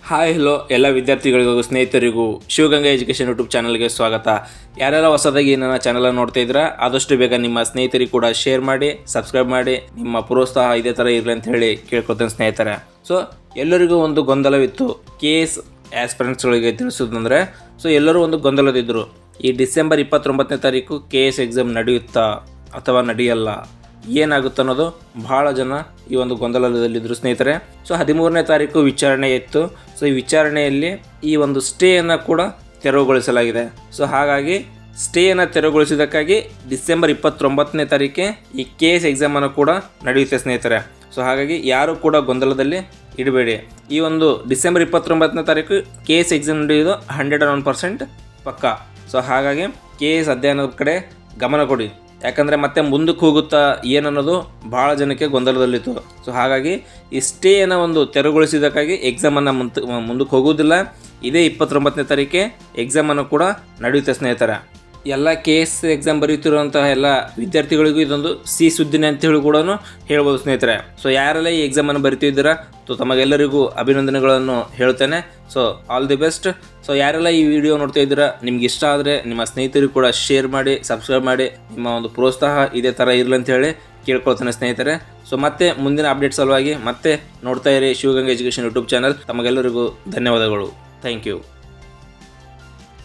Hi hello ಎಲ್ಲ ವಿದ್ಯಾರ್ಥಿಗಳಿಗೂ ಸ್ನೇಹಿತರಿಗೂ ಶಿವಗಂಗಾ ಎಜುಕೇಷನ್ ಯೂಟ್ಯೂಬ್ ಚಾನಲ್ಗೆ ಸ್ವಾಗತ. ಯಾರೆಲ್ಲ ಹೊಸದಾಗಿ ನನ್ನ ಚಾನಲನ್ನು ನೋಡ್ತಾ ಇದ್ದೀರಾ ಆದಷ್ಟು ಬೇಗ ನಿಮ್ಮ ಸ್ನೇಹಿತರಿಗೆ ಕೂಡ ಶೇರ್ ಮಾಡಿ, ಸಬ್ಸ್ಕ್ರೈಬ್ ಮಾಡಿ. ನಿಮ್ಮ ಪ್ರೋತ್ಸಾಹ ಇದೇ ಥರ ಇರಲಿ ಅಂತ ಹೇಳಿ ಕೇಳ್ಕೊತೇನೆ ಸ್ನೇಹಿತರೆ. ಸೊ ಎಲ್ಲರಿಗೂ ಒಂದು ಗೊಂದಲವಿತ್ತು KS ಆಸ್ಪಿರೆಂಟ್ಸ್ಗಳಿಗೆ ತಿಳಿಸೋದಂದರೆ, ಸೊ ಎಲ್ಲರೂ ಒಂದು ಗೊಂದಲದಿದ್ದರು. ಈ ಡಿಸೆಂಬರ್ 29ನೇ ತಾರೀಕು KS ಎಕ್ಸಾಮ್ ನಡೆಯುತ್ತಾ ಅಥವಾ ನಡೆಯಲ್ಲ, ಏನಾಗುತ್ತೆ ಅನ್ನೋದು ಭಾಳ ಜನ ಈ ಒಂದು ಗೊಂದಲದಲ್ಲಿದ್ದರು ಸ್ನೇಹಿತರೆ. ಸೊ 13ನೇ ತಾರೀಕು ವಿಚಾರಣೆ ಇತ್ತು. ಸೊ ಈ ವಿಚಾರಣೆಯಲ್ಲಿ ಈ ಒಂದು ಸ್ಟೇಯನ್ನು ಕೂಡ ತೆರವುಗೊಳಿಸಲಾಗಿದೆ. ಸೊ ಹಾಗಾಗಿ ಸ್ಟೇಯನ್ನು ತೆರವುಗೊಳಿಸಿದ್ದಕ್ಕಾಗಿ ಡಿಸೆಂಬರ್ 29ನೇ ತಾರೀಕೆ ಈ KS ಎಕ್ಸಾಮನ್ನು ಕೂಡ ನಡೆಯುತ್ತೆ ಸ್ನೇಹಿತರೆ. ಸೊ ಹಾಗಾಗಿ ಯಾರು ಕೂಡ ಗೊಂದಲದಲ್ಲಿ ಇಡಬೇಡಿ. ಈ ಒಂದು ಡಿಸೆಂಬರ್ 29ನೇ ತಾರೀಕು KS ಎಕ್ಸಾಮ್ ನಡೆಯೋದು 101% ಪಕ್ಕ. ಸೊ ಹಾಗಾಗಿ KS ಅಧ್ಯಯನದ ಕಡೆ ಗಮನ ಕೊಡಿ. ಯಾಕಂದರೆ ಮತ್ತೆ ಮುಂದಕ್ಕೆ ಹೋಗುತ್ತಾ ಏನನ್ನೋದು ಭಾಳ ಜನಕ್ಕೆ ಗೊಂದಲದಲ್ಲಿತ್ತು. ಸೊ ಹಾಗಾಗಿ ಈ ಸ್ಟೇಯನ್ನು ಒಂದು ತೆರವುಗೊಳಿಸಿದ್ದಕ್ಕಾಗಿ ಎಕ್ಸಾಮನ್ನು ಮುಂದಕ್ಕೆ ಹೋಗೋದಿಲ್ಲ. ಇದೇ 29ನೇ ತಾರೀಕೆ ಎಕ್ಸಾಮನ್ನು ಕೂಡ ನಡೆಯುತ್ತೆ ಸ್ನೇಹಿತರೆ. ಎಲ್ಲ KS ಎಕ್ಸಾಮ್ ಬರೀತಿರುವಂತಹ ಎಲ್ಲ ವಿದ್ಯಾರ್ಥಿಗಳಿಗೂ ಇದೊಂದು ಸಿಹಿ ಸುದ್ದಿನೇ ಅಂತೇಳಿ ಕೂಡ ಹೇಳ್ಬೋದು ಸ್ನೇಹಿತರೆ. ಸೊ ಯಾರೆಲ್ಲ ಈ ಎಕ್ಸಾಮನ್ನು ಬರಿತಿದ್ದೀರಾ, ಸೊ ತಮಗೆಲ್ಲರಿಗೂ ಅಭಿನಂದನೆಗಳನ್ನು ಹೇಳ್ತೇನೆ. So all the best. So ಯಾರೆಲ್ಲ ಈ ವಿಡಿಯೋ ನೋಡ್ತಾ ಇದ್ದೀರಾ, ನಿಮ್ಗೆ ಇಷ್ಟ ಆದರೆ ನಿಮ್ಮ ಸ್ನೇಹಿತರಿಗೂ ಕೂಡ ಶೇರ್ ಮಾಡಿ, ಸಬ್ಸ್ಕ್ರೈಬ್ ಮಾಡಿ. ನಿಮ್ಮ ಒಂದು ಪ್ರೋತ್ಸಾಹ ಇದೇ ಥರ ಇರಲಿ ಅಂತ ಹೇಳಿ ಕೇಳ್ಕೊಳ್ತೇನೆ ಸ್ನೇಹಿತರೆ. ಸೊ ಮತ್ತೆ ಮುಂದಿನ ಅಪ್ಡೇಟ್ ಸಲುವಾಗಿ ಮತ್ತೆ ನೋಡ್ತಾ ಇರಿ ಶಿವಗಂಗಾ ಎಜುಕೇಷನ್ ಯೂಟ್ಯೂಬ್ ಚಾನಲ್. ತಮಗೆಲ್ಲರಿಗೂ ಧನ್ಯವಾದಗಳು. Thank you.